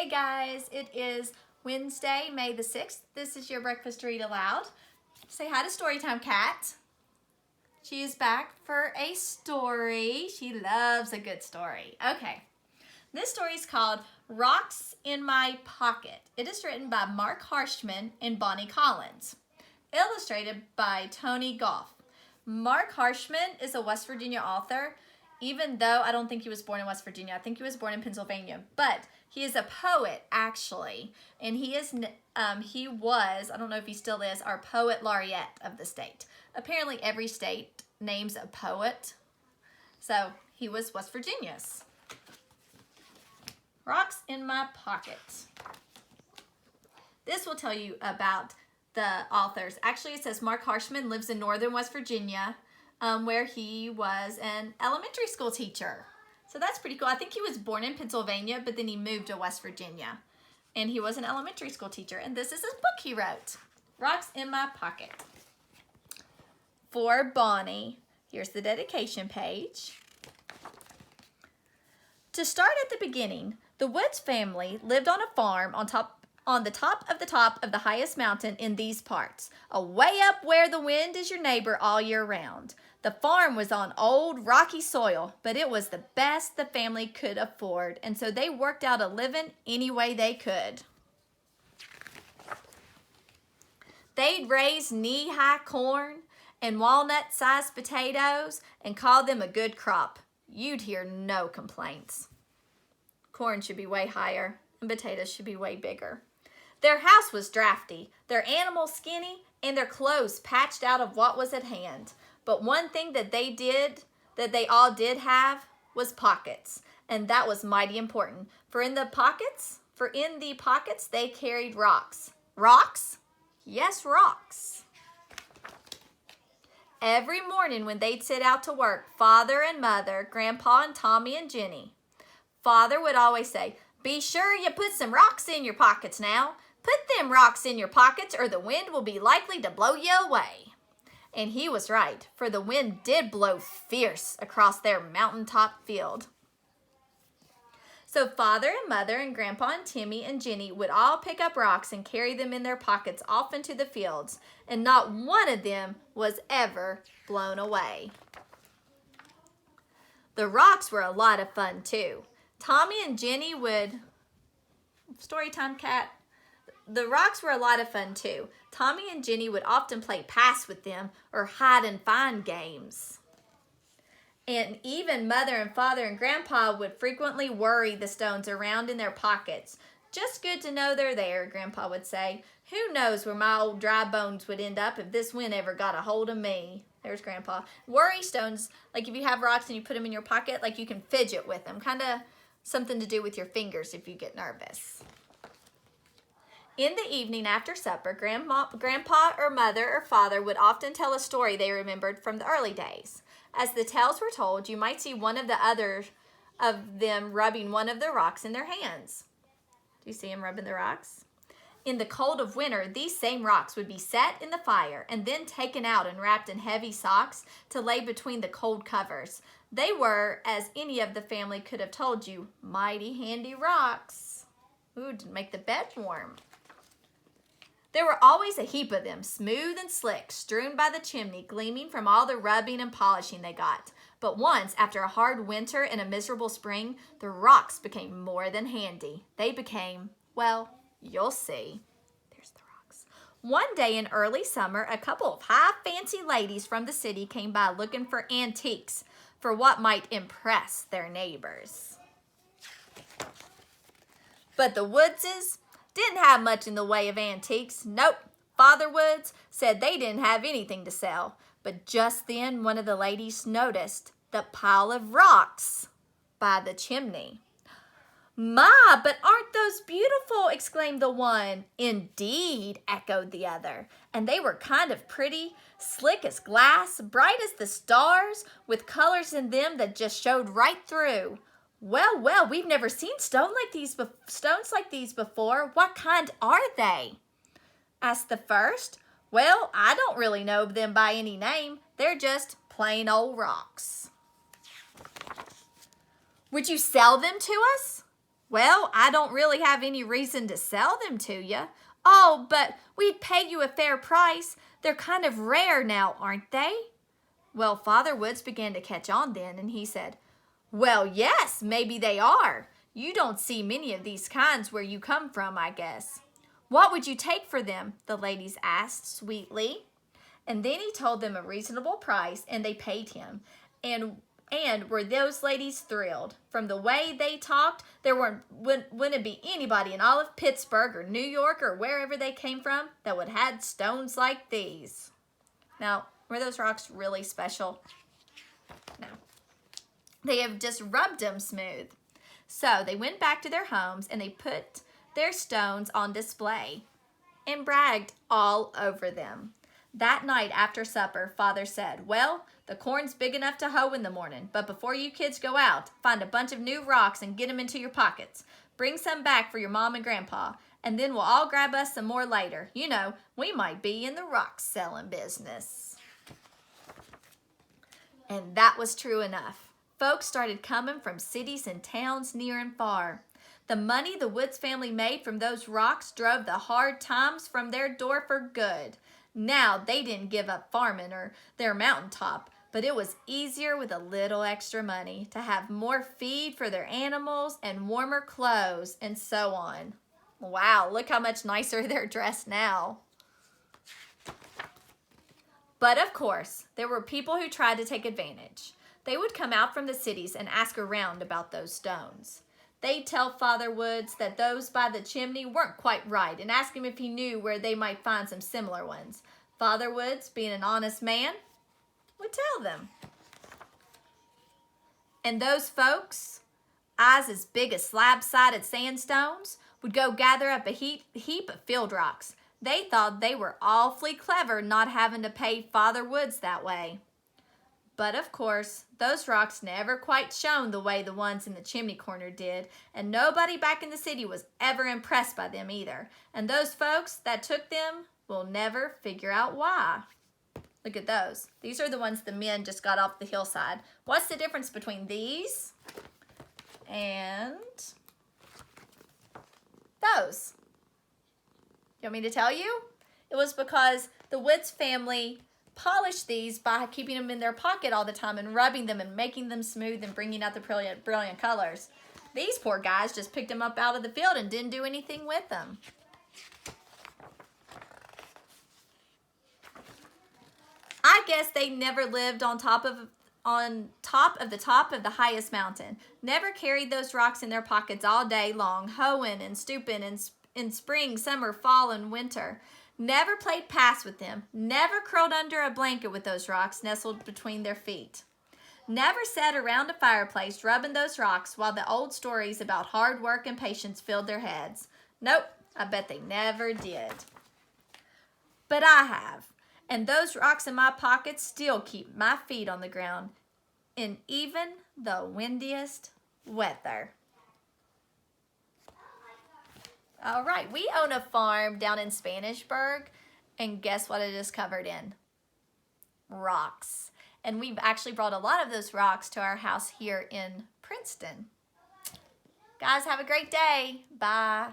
Hey guys, it is Wednesday, May the 6th. This is your breakfast read aloud. Say hi to Storytime Cat. She is back for a story. She loves a good story. Okay, this story is called Rocks in My Pocket. It is written by Mark Harshman and Bonnie Collins. Illustrated by Tony Goff. Mark Harshman is a West Virginia author, even though I don't think he was born in West Virginia. I think he was born in Pennsylvania, but he is a poet, actually, and he was, I don't know if he still is, our poet laureate of the state. Apparently every state names a poet, so he was West Virginia's. Rocks in My Pocket. This will tell you about the authors. Actually, it says Mark Harshman lives in northern West Virginia, where he was an elementary school teacher. So that's pretty cool. I think he was born in Pennsylvania, but then he moved to West Virginia. And he was an elementary school teacher. And this is his book he wrote, Rocks in My Pocket. For Bonnie. Here's the dedication page. To start at the beginning, the Woods family lived on a farm on the top of the highest mountain in these parts, away up where the wind is your neighbor all year round. The farm was on old rocky soil, but it was the best the family could afford, and so they worked out a living any way they could. They'd raise knee-high corn and walnut-sized potatoes and call them a good crop. You'd hear no complaints. Corn should be way higher, and potatoes should be way bigger. Their house was drafty, their animals skinny, and their clothes patched out of what was at hand. But one thing that they all did have, was pockets, and that was mighty important. For in the pockets they carried rocks. Rocks? Yes, rocks. Every morning when they'd set out to work, Father and Mother, Grandpa and Tommy and Jenny, Father would always say, "Be sure you put some rocks in your pockets now. Put them rocks in your pockets or the wind will be likely to blow you away." And he was right, for the wind did blow fierce across their mountaintop field. So Father and Mother and Grandpa and Timmy and Jenny would all pick up rocks and carry them in their pockets off into the fields, and not one of them was ever blown away. The rocks were a lot of fun too. Tommy and Jenny would, Storytime Cat. The rocks were a lot of fun too. Tommy and Jenny would often play pass with them or hide and find games. And even Mother and Father and Grandpa would frequently worry the stones around in their pockets. "Just good to know they're there," Grandpa would say. "Who knows where my old dry bones would end up if this wind ever got a hold of me." There's Grandpa. Worry stones, like if you have rocks and you put them in your pocket, like you can fidget with them. Kind of something to do with your fingers if you get nervous. In the evening after supper, Grandpa or Mother or Father would often tell a story they remembered from the early days. As the tales were told, you might see one of the other of them rubbing one of the rocks in their hands. Do you see him rubbing the rocks? In the cold of winter, these same rocks would be set in the fire and then taken out and wrapped in heavy socks to lay between the cold covers. They were, as any of the family could have told you, mighty handy rocks. Ooh, to make the bed warm. There were always a heap of them, smooth and slick, strewn by the chimney, gleaming from all the rubbing and polishing they got. But once, after a hard winter and a miserable spring, the rocks became more than handy. They became, well, you'll see. There's the rocks. One day in early summer, a couple of high fancy ladies from the city came by looking for antiques, for what might impress their neighbors. But the Woodses didn't have much in the way of antiques. Nope, Father Woods said they didn't have anything to sell. But just then, one of the ladies noticed the pile of rocks by the chimney. "My, but aren't those beautiful?" exclaimed the one. "Indeed," echoed the other. And they were kind of pretty, slick as glass, bright as the stars, with colors in them that just showed right through. Well, we've never seen stones like these before. What kind are they?" asked the first. "Well, I don't really know them by any name. They're just plain old rocks." "Would you sell them to us?" Well, I don't really have any reason to sell them to you. Oh, but we'd pay you a fair price. They're kind of rare now, aren't they? Well, Father Woods began to catch on then, and he said, well, yes, maybe they are. You don't see many of these kinds where you come from, I guess. What would you take for them? The ladies asked sweetly. And then he told them a reasonable price, and they paid him. And were those ladies thrilled? From the way they talked, there wouldn't be anybody in all of Pittsburgh or New York or wherever they came from that would have stones like these. Now, were those rocks really special? No. They have just rubbed them smooth. So they went back to their homes and they put their stones on display and bragged all over them. That night after supper, Father said, well, the corn's big enough to hoe in the morning, but before you kids go out, find a bunch of new rocks and get them into your pockets. Bring some back for your mom and grandpa, and then we'll all grab us some more later. You know, we might be in the rock selling business. And that was true enough. Folks started coming from cities and towns near and far. The money the Woods family made from those rocks drove the hard times from their door for good. Now, they didn't give up farming or their mountaintop, but it was easier with a little extra money to have more feed for their animals and warmer clothes and so on. Wow, look how much nicer they're dressed now. But of course, there were people who tried to take advantage. They would come out from the cities and ask around about those stones. They'd tell Father Woods that those by the chimney weren't quite right and ask him if he knew where they might find some similar ones. Father Woods, being an honest man, would tell them. And those folks, eyes as big as slab-sided sandstones, would go gather up a heap of field rocks. They thought they were awfully clever not having to pay Father Woods that way. But of course, those rocks never quite shone the way the ones in the chimney corner did, and nobody back in the city was ever impressed by them either. And those folks that took them will never figure out why. Look at those. These are the ones the men just got off the hillside. What's the difference between these and those? You want me to tell you? It was because the Woods family polished these by keeping them in their pocket all the time and rubbing them and making them smooth and bringing out the brilliant colors. These poor guys just picked them up out of the field and didn't do anything with them. I guess they never lived on top of the highest mountain. Never carried those rocks in their pockets all day long, hoeing and stooping in spring, summer, fall, and winter. Never played pass with them. Never curled under a blanket with those rocks nestled between their feet. Never sat around a fireplace rubbing those rocks while the old stories about hard work and patience filled their heads. Nope, I bet they never did. But I have. And those rocks in my pockets still keep my feet on the ground in even the windiest weather. All right, we own a farm down in Spanisburg, and guess what it is covered in? Rocks. And we've actually brought a lot of those rocks to our house here in Princeton. Guys, have a great day. Bye.